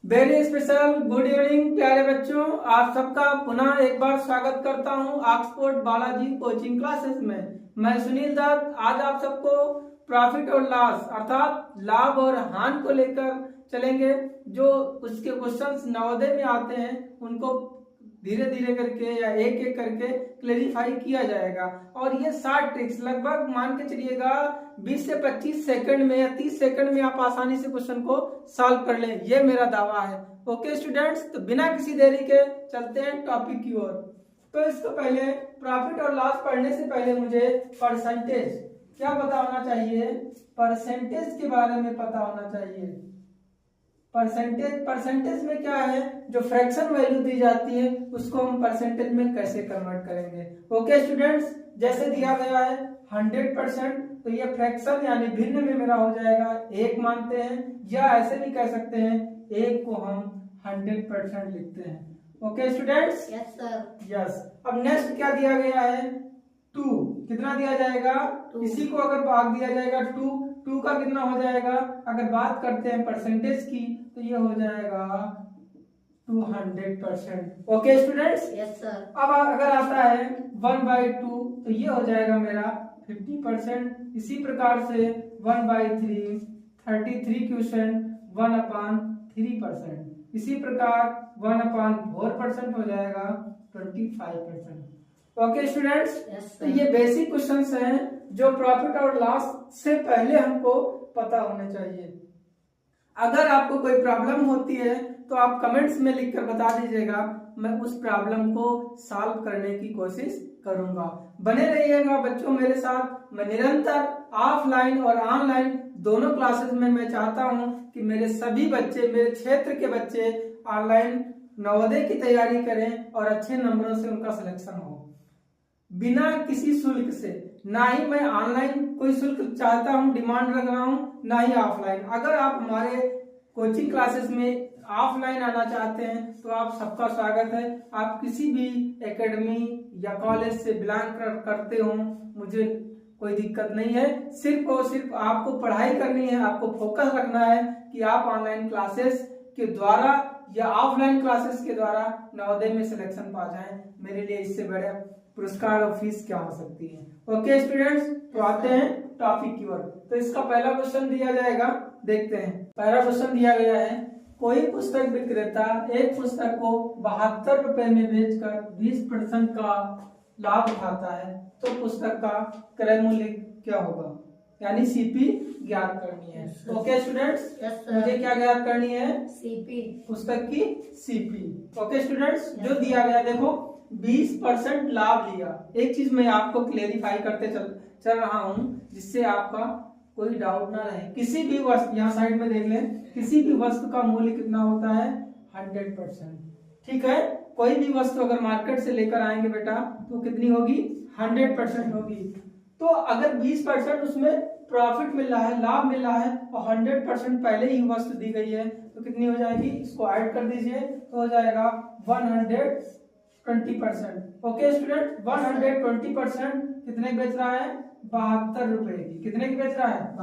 Very special good evening प्यारे बच्चों, आप सबका पुनः एक बार स्वागत करता हूं ऑक्सफोर्ड बालाजी कोचिंग क्लासेस में। मैं सुनील दत्त आज आप सबको प्रॉफिट और लॉस अर्थात लाभ और हानि को लेकर चलेंगे। जो उसके क्वेश्चंस नवोदय में आते हैं उनको धीरे धीरे करके या एक एक करके क्लेरिफाई किया जाएगा। और ये 60 ट्रिक्स लगभग मान के चलिएगा 20 से 25 सेकंड में या 30 सेकंड में आप आसानी से क्वेश्चन को सॉल्व कर लें, ये मेरा दावा है। ओके स्टूडेंट्स, तो बिना किसी देरी के चलते हैं टॉपिक की ओर। तो इसको पहले प्रॉफिट और लॉस पढ़ने से पहले मुझे परसेंटेज क्या पता होना चाहिए, परसेंटेज के बारे में पता होना चाहिए। परसेंटेज में क्या है, जो फ्रैक्शन वैल्यू दी जाती है उसको हम परसेंटेज में कैसे कन्वर्ट करेंगे। ओके स्टूडेंट्स, जैसे दिया गया है 100%, तो ये फ्रैक्शन यानी भिन्न में मेरा हो जाएगा 1 मानते हैं, या ऐसे भी कह सकते हैं 1 को हम 100% लिखते हैं। Okay students, yes sir. Yes. अब नेक्स्ट क्या दिया गया है, 2 कितना दिया जाएगा, इसी को अगर भाग दिया जाएगा 2 का कितना हो जाएगा, अगर बात करते हैं परसेंटेज की तो ये हो जाएगा 200%। Okay students, yes sir. अब अगर आता है 1/2 तो ये हो जाएगा मेरा 50%। इसी प्रकार से 1/3 33 क्वेश्चन 1/3%। इसी प्रकार 1/4% हो जाएगा 25%। ओके स्टूडेंट्स, तो ये बेसिक क्वेश्चंस हैं जो प्रॉफिट और लॉस से पहले हमको पता होने चाहिए। अगर आपको कोई प्रॉब्लम होती है तो आप कमेंट्स में लिखकर बता दीजिएगा, मैं उस प्रॉब्लम को सॉल्व करने की कोशिश करूंगा। बने रहिएगा बच्चों मेरे साथ। मैं निरंतर ऑफलाइन और ऑनलाइन दोनों क्लासेस में मैं चाहता हूं कि मेरे सभी बच्चे, मेरे क्षेत्र के बच्चे ऑनलाइन नवोदय की तैयारी करें और अच्छे नंबरों से उनका सिलेक्शन हो, बिना किसी शुल्क से। ना ही मैं ऑनलाइन कोई शुल्क चाहता हूं, डिमांड रख रहा हूं, ना ही ऑफलाइन। अगर आप हमारे कोचिंग क्लासेस में ऑफलाइन आना चाहते हैं तो आप सबका स्वागत है। आप किसी भी एकेडमी या कॉलेज से बिलोंग करते हो, मुझे कोई दिक्कत नहीं है। सिर्फ और सिर्फ आपको पढ़ाई करनी है, आपको फोकस रखना है कि आप ऑनलाइन क्लासेस के द्वारा या ऑफलाइन क्लासेस के द्वारा नवोदय में सिलेक्शन पा जाएं। मेरे लिए इससे बड़े पुरस्कार और फीस क्या हो सकती है। ओके स्टूडेंट्स, तो आते हैं टॉपिक की ओर। तो इसका पहला क्वेश्चन दिया जाएगा, देखते हैं। पहला क्वेश्चन दिया गया है, कोई पुस्तक विक्रेता एक पुस्तक को 72 रुपए में बेचकर 20% का लाभ उठाता है, तो पुस्तक का क्रय मूल्य क्या होगा, यानी सीपी ज्ञात करनी है। ओके स्टूडेंट्स, मुझे क्या ज्ञात करनी है, सीपी, पुस्तक की सीपी। ओके स्टूडेंट्स, जो दिया गया देखो 20% लाभ लिया। एक चीज मैं आपको क्लेरिफाई करते चल रहा हूं जिससे आपका कोई डाउट ना रहे। किसी भी वस्तु, यहाँ साइड में देख लें, किसी भी वस्तु का मूल्य कितना होता है 100%। ठीक है, कोई भी वस्तु अगर मार्केट से लेकर आएंगे बेटा तो कितनी होगी, 100% होगी। तो अगर 20% उसमें प्रॉफिट मिल रहा है, लाभ मिल रहा है, और 100% पहले ही वस्तु दी गई है तो कितनी हो जाएगी, इसको ऐड कर दीजिए तो हो जाएगा 120%। ओके स्टूडेंट, 120% कितने बेच रहा है, 72 रुपए की। कितने की बेच रहा है,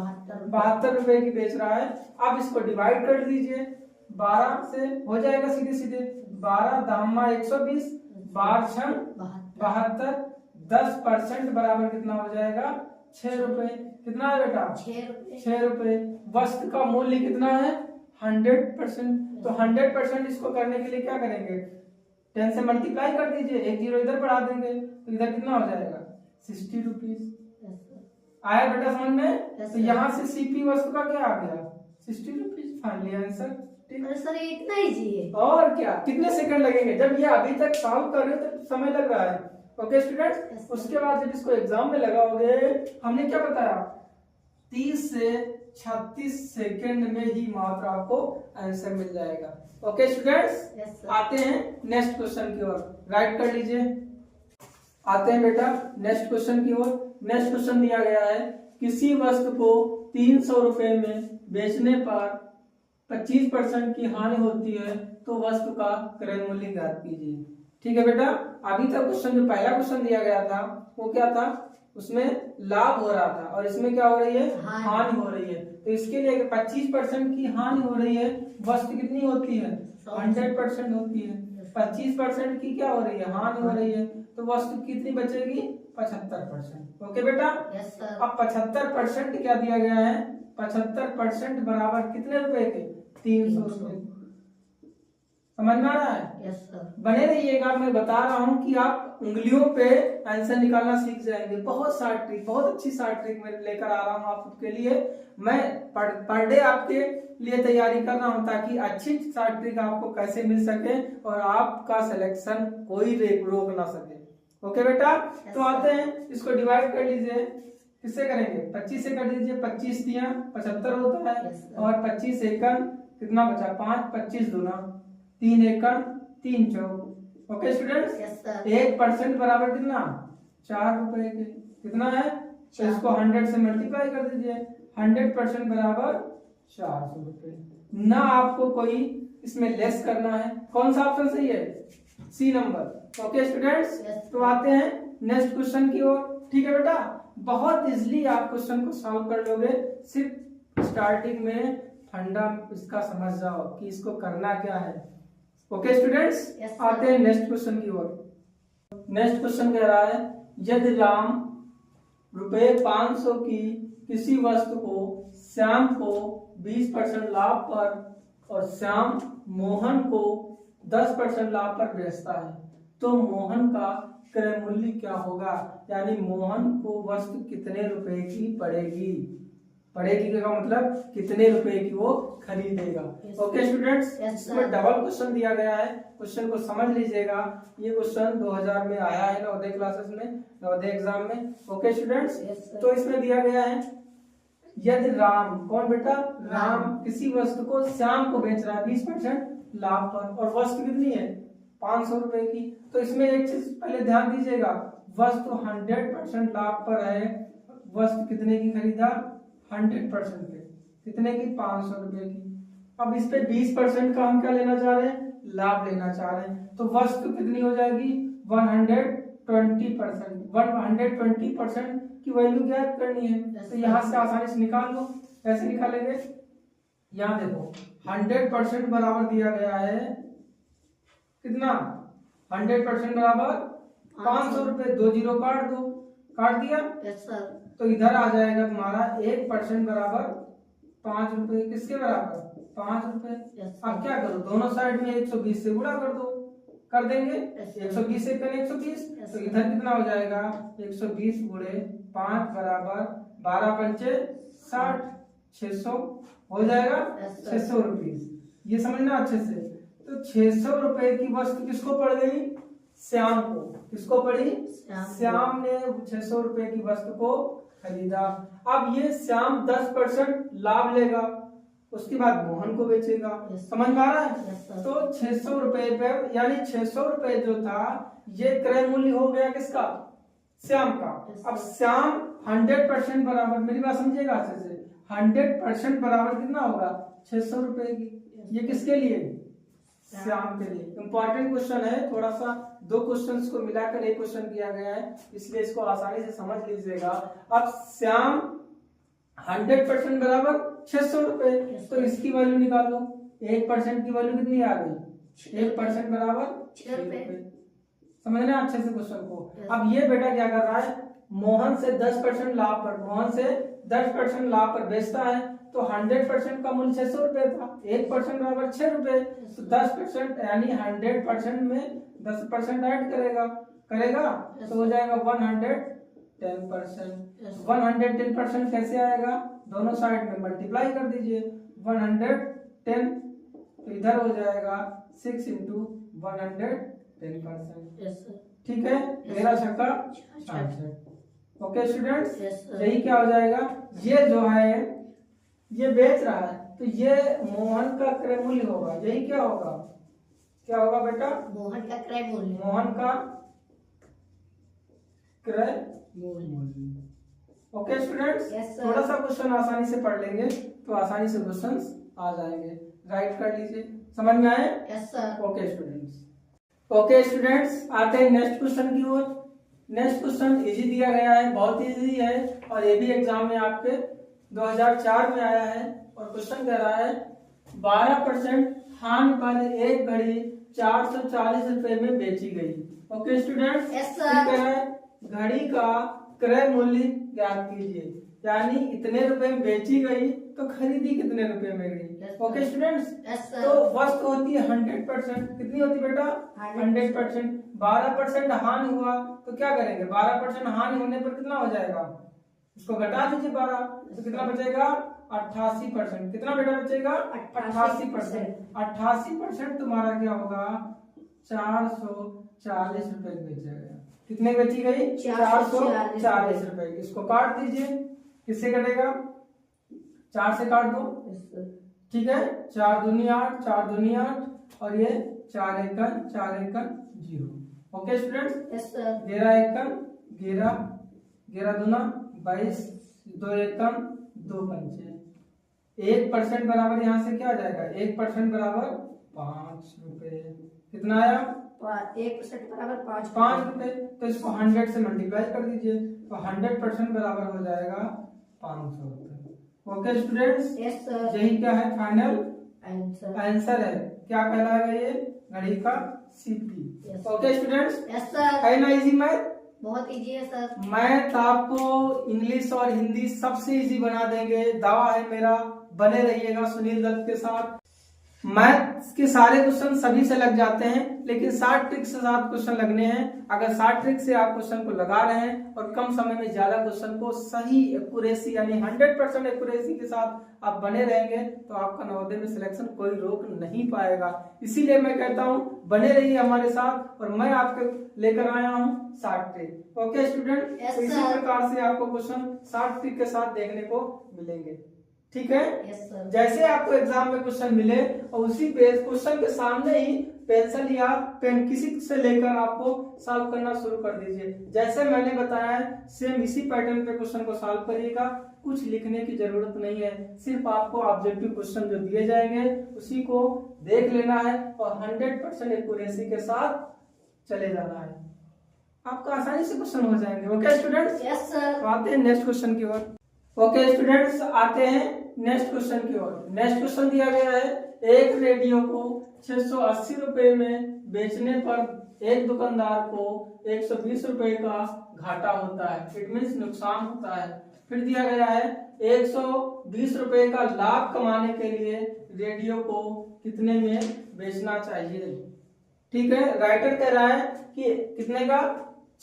72 रुपए की बेच रहा है। अब इसको डिवाइड कर दीजिए 12 से, हो जाएगा सीधे सीधे 12 दामा 120, 12 72, 10% बराबर कितना हो जाएगा 6 रुपए। कितना है बेटा, 6 रुपए। वस्तु का मूल्य कितना है 100%। तो 100% इसको करने के लिए क्या करेंगे, 10 से मल्टीप्लाई कर दीजिए, एक जीरो इधर बढ़ा देंगे तो इधर कितना हो जाएगा 60 रुपीज। आया बेटा समझ में। तो यहाँ से सीपी वस्तु का क्या आ गया 60 रुपीज। Finally answer. ठीक है सर, इतना इजी है और क्या, कितने सेकंड लगेंगे, जब ये अभी तक सॉल्व कर रहे हो तो समय लग रहा है। ओके स्टूडेंट्स, उसके बाद जब इसको एग्जाम में लगाओगे, हमने क्या बताया 30 से 36 सेकंड में ही मात्र आपको आंसर मिल जाएगा। ओके स्टूडेंट्स, आते हैं नेक्स्ट क्वेश्चन की ओर, राइट कर लीजिए। आते हैं बेटा नेक्स्ट क्वेश्चन की ओर। नेक्स्ट क्वेश्चन दिया गया है, किसी वस्तु को 300 रुपए में बेचने पर 25% की हानि होती है तो वस्तु का क्रय मूल्य ज्ञात कीजिए। ठीक है बेटा, अभी तक क्वेश्चन जो पहला क्वेश्चन दिया गया था वो क्या था, उसमें लाभ हो रहा था और इसमें क्या हो रही है, हानि हो रही है। तो इसके लिए 25% की हानि हो रही है, वस्तु कितनी होती है 100% होती है। 25% की क्या हो रही है हानि हो रही है, तो वस्तु कितनी बचेगी 75%। ओके बेटा। अब 75% क्या दिया गया है, 75% बराबर कितने रुपए के 300 रुपए। समझ में आ रहा है? Yes sir. बने रहिएगा, मैं बता रहा हूँ कि आप उंगलियों पे आंसर निकालना सीख जाएंगे। बहुत शार्ट ट्रिक, बहुत अच्छी शार्ट ट्रिक मैं लेकर आ रहा हूँ आपके लिए। मैं पर डे आपके लिए तैयारी कर रहा हूँ ताकि अच्छी शार्ट ट्रिक आपको कैसे मिल सके और आपका सिलेक्शन कोई रोक ना सके। ओके बेटा। तो आते हैं, इसको डिवाइड कर लीजिए, किससे करेंगे 25 से कर दीजिए। 25 दिया 75 होता है और 25 एकम कितना बचा 5, 25 दूना 3 एकम 3 चौक। Okay students. 1% बराबर कितना 4 रुपए के, कितना है, तो इसको 100 से मल्टीप्लाई कर दीजिए। 100% बराबर 400 रुपए। ना आपको कोई इसमें लेस करना है। कौन सा ऑप्शन सही है, सी नंबर। Okay students. तो आते हैं नेक्स्ट क्वेश्चन की ओर। ठीक है बेटा, बहुत इजीली आप क्वेश्चन को सॉल्व कर लोगे, सिर्फ स्टार्टिंग में फंडा इसका समझ जाओ कि इसको करना क्या है। Okay students. आते हैं नेक्स्ट क्वेश्चन की ओर। नेक्स्ट क्वेश्चन कह रहा है, यदि राम रुपए 500 की किसी वस्तु को श्याम को 20% लाभ पर और श्याम मोहन को 10% लाभ पर बेचता है, तो मोहन का क्रय मूल्य क्या होगा, यानी मोहन को वस्तु कितने रुपए की पड़ेगी। पड़ेगी का मतलब कितने रुपए की वो खरीदेगा। Okay students. इसमें डबल क्वेश्चन दिया गया है, क्वेश्चन को समझ लीजिएगा। ये क्वेश्चन 2000 में आया है नवोदय क्लासेस में, नवोदय एग्जाम में। Okay students. तो इसमें दिया गया है, यदि राम, कौन बेटा, राम किसी वस्तु को श्याम को बेच रहा है 20% लाभ पर और वस्तु कितनी है 500 रुपए की। तो इसमें एक चीज पहले ध्यान दीजिएगा, वस्तु 100% लाभ पर है, वस्तु कितने की खरीदा 100% पे, कितने की 500 रुपए की। अब इस पे 20% का हम क्या लेना चाह रहे हैं, लाभ लेना चाह रहे हैं, तो वस्तु कितनी हो जाएगी 120%। 120% की वैल्यू क्या करनी है, तो यहाँ से आसानी से निकाल लो। कैसे निकालेंगे, यहाँ देखो 100% बराबर दिया गया है कितना 100% बराबर 500 रुपए, 2 जीरो काट दो, काट दिया। Yes sir. तो इधर आ जाएगा तुम्हारा 1% बराबर 5 रुपए, किसके बराबर 5 रुपए। अब क्या करो, दोनों साइड में 120 से गुणा कर दो, कर देंगे 120 से करें 120, तो इधर कितना हो जाएगा 120 गुणे 5 बराबर 12 पंचे 60, 600 हो जाएगा 600 रुपीज। ये समझना अच्छे से। तो 600 रुपए की वस्तु किसको पड़ गई, श्याम को। किसको पड़ी, श्याम ने 600 रुपए की वस्तु को खरीदा। अब ये श्याम 10% लाभ लेगा, उसके बाद मोहन को बेचेगा। समझ में आ रहा है। तो 600 रुपए पे, यानी 600 रुपए जो था ये क्रय मूल्य हो गया किसका, श्याम का। अब श्याम 100% बराबर, मेरी बात समझिएगा अच्छे से, 100% बराबर कितना होगा 600 रुपए की। ये किसके लिए, श्याम के लिए। इंपॉर्टेंट क्वेश्चन है, थोड़ा सा 2 क्वेश्चंस को मिलाकर एक क्वेश्चन किया गया है, इसलिए इसको आसानी से समझ लीजिएगा। अब श्याम 100% बराबर 600 रुपए, तो इसकी वैल्यू निकाल लो। 1% की वैल्यू कितनी आ गई, 1% बराबर 6 रुपए। समझना अच्छे से क्वेश्चन को। अब ये बेटा क्या कर रहा है, मोहन से 10% लाभ पर, मोहन से 10% लाभ पर बेचता है, तो 100% का मूल्य 600 रुपए था, 1% बराबर 6 रुपए, तो 10% यानी 100% में 10% ऐड करेगा, तो हो जाएगा 110%। 110% कैसे आएगा, दोनों साइड में मल्टीप्लाई कर दीजिए, 110 तो इधर हो जाएगा 6 इंटू 110%। ठीक है, मेरा छक्का 66। ओके स्टूडेंट्स, यही क्या हो जाएगा, ये जो है ये बेच रहा है, तो ये मोहन का क्रय मूल्य होगा। यही क्या होगा, क्या होगा बेटा, मोहन का क्रय मूल्य, मोहन का क्रय मूल्य। ओके स्टूडेंट्स, थोड़ा सा क्वेश्चन आसानी से पढ़ लेंगे तो आसानी से क्वेश्चंस आ जाएंगे। राइट कर लीजिए, समझ में आए। Yes sir. ओके स्टूडेंट्स, आते हैं नेक्स्ट क्वेश्चन की ओर। नेक्स्ट क्वेश्चन इजी दिया गया है, बहुत इजी है और ये भी एग्जाम में आपके 2004 में आया है और क्वेश्चन कह रहा है 12% हानि पर एक घड़ी 440 रुपए में बेची गई। ओके स्टूडेंट्स, कह रहा है घड़ी का क्रय मूल्य ज्ञात कीजिए, यानी इतने रुपए में बेची गई तो खरीदी कितने रुपए में गई। ओके स्टूडेंट्स, तो वस्तु होती है 100%, कितनी होती बेटा 100%। 12% हानि हुआ तो क्या करेंगे, 12% हानि होने पर कितना हो जाएगा, इसको घटा दीजिए 12, तो कितना बचेगा 88%। कितना बेटा बचेगा 88%। 88% तुम्हारा क्या होगा 440 रुपए बेचेगा। कितने बेची गई 440 रुपए। इसको काट दीजिए, किससे कटेगा 4 से काट दो, ठीक है 4 दूनी 8, 4 दूनी 8 और ये 4 एकन 0। ओके स्टूडेंट्स, 11 एकन 11 दूना 22, 2 एकन 2 पंचे। 1% बराबर यहाँ से क्या आ जाएगा, 1% बराबर 5 रुपए। कितना आया 1% बराबर 5 रुपए। तो इसको 100 से मल्टीप्लाई कर दीजिए तो 100% बराबर हो जाएगा 500 रुपए। ओके स्टूडेंट्स, यही क्या है फाइनल आंसर है, क्या कहलाएगा ये घड़ी का सीपी। ओके स्टूडेंट्स, है ना इजी मैथ, बहुत इजी है सर। मैथ आपको इंग्लिश और हिंदी सबसे इजी बना देंगे, दावा है मेरा। बने रहिएगा सुनील दत्त के साथ। मैथ के सारे क्वेश्चन सभी से लग जाते हैं, लेकिन 60 ट्रिक से साथ क्वेश्चन लगने हैं। अगर 60 ट्रिक से आप क्वेश्चन को लगा रहे हैं और कम समय में ज्यादा क्वेश्चन को सही एक्यूरेसी यानी 100% एक्यूरेसी के साथ आप बने रहेंगे तो आपका नवोदय में सिलेक्शन कोई रोक नहीं पाएगा। इसीलिए मैं कहता हूँ बने रहिए हमारे साथ और मैं आपके लेकर आया हूँ 60 ट्रिक। ओके स्टूडेंट, इसी प्रकार से आपको क्वेश्चन 60 ट्रिक के साथ देखने को मिलेंगे, ठीक है। जैसे आपको एग्जाम में क्वेश्चन मिले और उसी क्वेश्चन के सामने ही पेंसिल या पेन किसी से लेकर आपको सॉल्व करना शुरू कर दीजिए। जैसे मैंने बताया है सेम इसी पैटर्न पे क्वेश्चन को सॉल्व करिएगा, कुछ लिखने की जरूरत नहीं है, सिर्फ आपको ऑब्जेक्टिव क्वेश्चन जो दिए जाएंगे उसी को देख लेना है और 100% एक्यूरेसी के साथ चले जाना है, आपका आसानी से क्वेश्चन हो जाएंगे। Okay students, yes sir. आते हैं नेक्स्ट क्वेश्चन की ओर। ओके स्टूडेंट्स, आते हैं नेक्स्ट क्वेश्चन की ओर। नेक्स्ट क्वेश्चन दिया गया है एक रेडियो को 680 रुपए में बेचने पर एक दुकानदार को 120 रुपए का घाटा होता है, इट मीन्स नुकसान होता है। फिर दिया गया है 120 रुपए का लाभ कमाने के लिए रेडियो को कितने में बेचना चाहिए। ठीक है, राइटर कह रहा है कि कितने का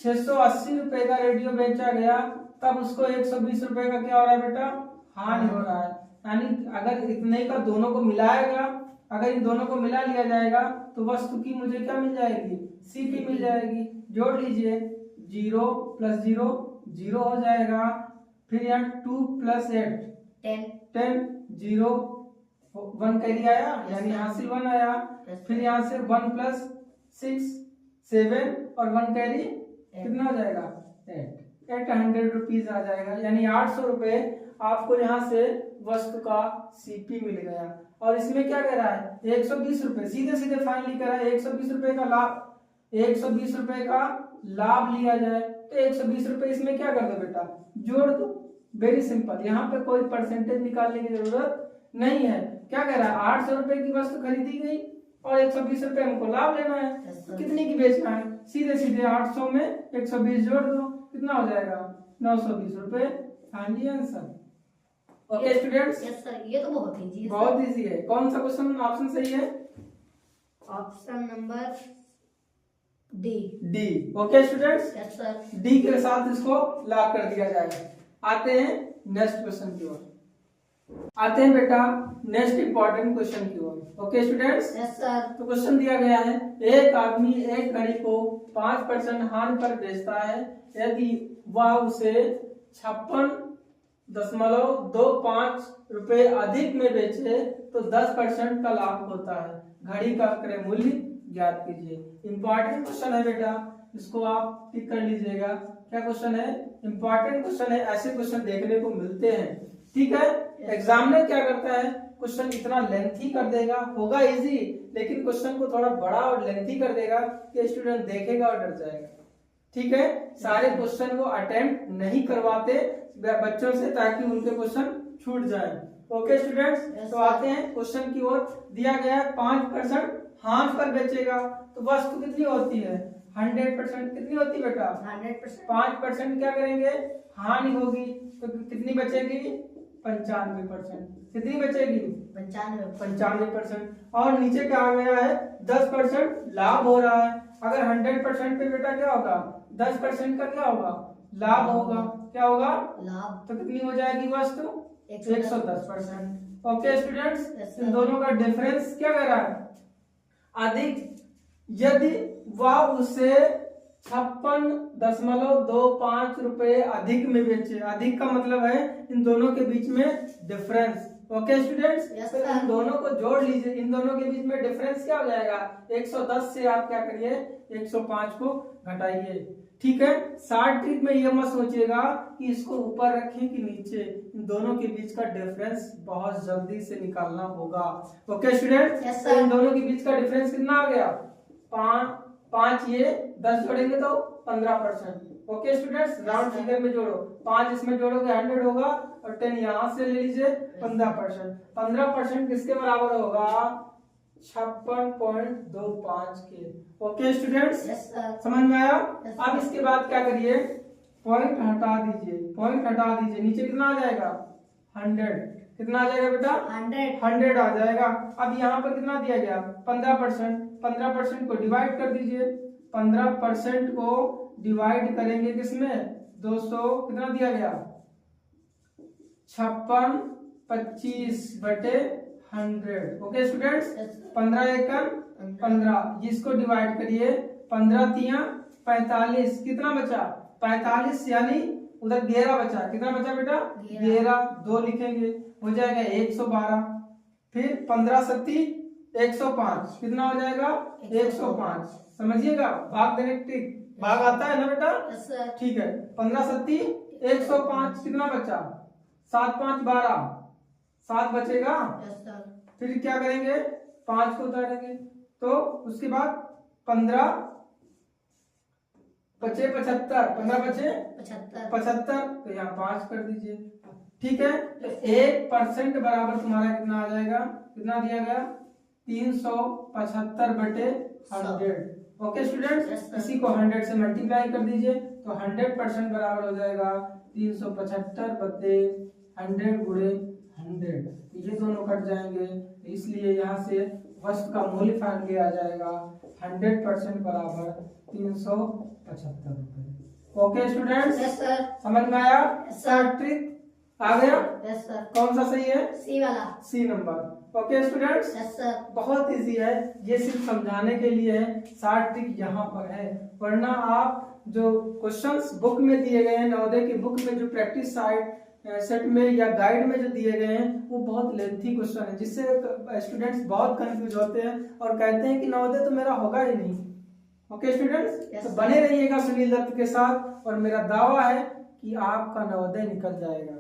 680 रुपए का रेडियो बेचा गया, तब उसको 120 रुपए का क्या हो रहा है बेटा, हानि हो रहा है। यानी अगर इतने का दोनों को मिलाएगा, अगर इन दोनों को मिला लिया जाएगा तो वस्तु की मुझे क्या मिल जाएगी, सीपी मिल जाएगी। जोड़ लीजिए 0 + 0 0 हो जाएगा, फिर यहाँ 2 + 8 10 0 1 कैरी आया, यानी यहाँ से 1 आया, फिर यहाँ से 1 + 6 7 और 1 कैरी कितना हो जाएगा 800 रुपीज आ जाएगा, यानी 800 रुपए आपको यहाँ से वस्तु का सीपी मिल गया। और इसमें क्या कह रहा है 120 रुपए, सीधे सीधे फाइनली कह रहा है 120 रुपए का लाभ, 120 रुपए का लाभ लिया जाए तो 120 रुपए इसमें क्या कर दो बेटा, जोड़ दो। वेरी सिंपल, यहाँ पे कोई परसेंटेज निकालने की जरूरत नहीं है। क्या कह रहा है 800 रुपए की वस्तु खरीदी गई और 120 रुपए हमको लाभ लेना है, तो कितने की बेचना है, सीधे सीधे 800 में 120 जोड़ दो, कितना हो जाएगा 920 रुपए। Finally answer. Okay students, yes sir, ये तो बहुत इजी है, बहुत इजी है। कौन सा क्वेश्चन ऑप्शन सही है, option number D. Okay students, yes sir, D के साथ इसको लॉक कर दिया जाएगा। आते हैं नेक्स्ट क्वेश्चन की ओर, आते हैं बेटा नेक्स्ट इंपॉर्टेंट क्वेश्चन की ओर। Okay students, yes sir. तो क्वेश्चन दिया गया है एक आदमी एक घड़ी को 5% हानि पर बेचता है, यदि वह उसे 56.25 रुपए अधिक में बेचे तो 10% का लाभ होता है। घड़ी का क्रय मूल्य ज्ञात कीजिए। इंपॉर्टेंट क्वेश्चन है बेटा, इसको आप टिक कर लीजिएगा। क्या क्वेश्चन है, इंपॉर्टेंट क्वेश्चन है, ऐसे क्वेश्चन देखने को मिलते हैं। ठीक है, एग्जामिनर क्या करता है, क्वेश्चन इतना लेंथी कर देगा, होगा इजी लेकिन क्वेश्चन को थोड़ा बड़ा और लेंथी कर देगा कि स्टूडेंट देखेगा और डर जाएगा। ठीक है, सारे क्वेश्चन को अटेम्प्ट नहीं करवाते बच्चों से ताकि उनके क्वेश्चन छूट जाए। ओके स्टूडेंट्स, Yes, तो sir. आते हैं क्वेश्चन की ओर। दिया गया है 5% हाथ पर बेचेगा तो वस्तु कितनी होती है? 100%। कितनी होती है बेटा? 100%। 5% क्या करेंगे? हानि होगी तो कितनी बचेगी? 95%। कितनी बचेगी? 95%। और नीचे क्या आ गया है? 10% लाभ हो रहा है। अगर 100% पे बेटा क्या होगा? 10% का क्या होगा? लाभ होगा। क्या होगा? लाभ। तो कितनी हो जाएगी वस्तु? 110%। ओके स्टूडेंट्स, Yes, इन sir. दोनों का डिफरेंस क्या कर रहा है? अधिक। यदि वह उसे 56.25 रुपए अधिक में बेचे। अधिक का मतलब है इन दोनों के बीच में डिफरेंस। ओके स्टूडेंट्स, Yes, तो इन sir. दोनों को जोड़ लीजिए। इन दोनों के बीच में डिफरेंस क्या हो जाएगा? 110 से आप क्या करिए? 105 को घटाइए। ठीक है। शॉर्ट ट्रिक में ये मत सोचिएगा कि इसको ऊपर रखें कि नीचे। इन दोनों के बीच का डिफरेंस बहुत जल्दी से निकालना होगा। ओके स्टूडेंट्स, Yes, तो sir. इन दोनों के बीच का डिफरेंस कितना आ गया? 5 ये 10 जोड़ेंगे तो 15%। Okay students, round sir. Figure में जोड़ो। 5 इसमें जोड़ोगे 100 होगा और 10 यहाँ से ले लीजिए 15%। 15% किसके बराबर होगा? 56.25 के। Okay students, Yes, sir. समझ में आया? Yes, अब sir. इसके बाद क्या करिए? पॉइंट हटा दीजिए। पॉइंट हटा दीजिए। नीचे कितना आ जाएगा? 100। कितना आ जाएगा बेटा? 100 आ जाएगा। अब यहाँ पर कितना दिया गया? 15%। 15% को डिवाइड कर दीजिए। 15% को डिवाइड करेंगे किसमें? 200। कितना दिया गया? 56 25/100। Okay students, Yes, sir. 15 एकम 15, इसको डिवाइड करिए। 15 तिया 45। कितना बचा? 45, यानी उधर 11 बचा। कितना बचा बेटा? 11। 2 लिखेंगे, हो जाएगा 112। फिर 15 सत्ती 105। कितना हो जाएगा? 105। समझिएगा, भाग देने की ट्रिक। भाग आता है ना बेटा? Yes, sir. ठीक है। 15 सत्ती 105। कितना बचा? 7 5 12। 7 बचेगा। Yes, sir. फिर क्या करेंगे? 5 को उतारेंगे तो उसके बाद 15 बचे 75। 15 बचे 75, तो यहाँ 5 कर दीजिए। ठीक है। तो 1% बराबर तुम्हारा कितना आ जाएगा? कितना दिया गया? 375/100। Okay students, Yes, sir. इसी को 100 से मल्टीप्लाई कर दीजिए तो 100% बराबर हो जाएगा 375/100 गुणे 100। ये दोनों कट जाएंगे, इसलिए यहाँ से वस्तु का मूल्य फाइनली आ जाएगा 100% बराबर 375 रुपए। Okay students, Yes, sir. समझ में आया? Yes, sir. ट्रिक आ गया? Yes, sir. कौन सा सही है? C वाला। C number. Okay students, Yes, sir. बहुत इजी है, ये सिर्फ समझाने के लिए है। शॉर्ट ट्रिक यहाँ पर है, वरना आप जो क्वेश्चंस बुक में दिए गए हैं, नवोदय की बुक में जो प्रैक्टिस सेट में या गाइड में जो दिए गए हैं, वो बहुत लेंथी क्वेश्चन है, जिससे स्टूडेंट्स बहुत कंफ्यूज होते हैं और कहते हैं कि नवोदय तो मेरा होगा ही नहीं। ओके स्टूडेंट्स, Yes, तो sir. बने रहिएगा सुनील दत्त के साथ, और मेरा दावा है कि आपका नवोदय निकल जाएगा।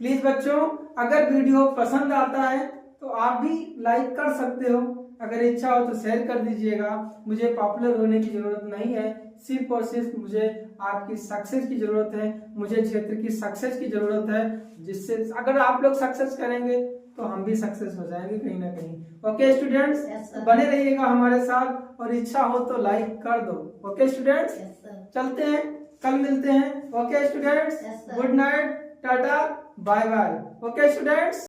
प्लीज बच्चों, अगर वीडियो पसंद आता है तो आप भी लाइक कर सकते हो, अगर इच्छा हो तो शेयर कर दीजिएगा। मुझे पॉपुलर होने की जरूरत नहीं है, सिर्फ और सिर्फ मुझे आपकी सक्सेस की जरूरत है, मुझे क्षेत्र की सक्सेस की जरूरत है, जिससे अगर आप लोग सक्सेस करेंगे तो हम भी सक्सेस हो जाएंगे कहीं ना कहीं। Okay students, Yes, sir. बने रहिएगा हमारे साथ, और इच्छा हो तो लाइक कर दो। Okay students, Yes, sir. चलते हैं, कल मिलते हैं। Okay students, Yes, sir. Good night, tata, bye bye. Okay students.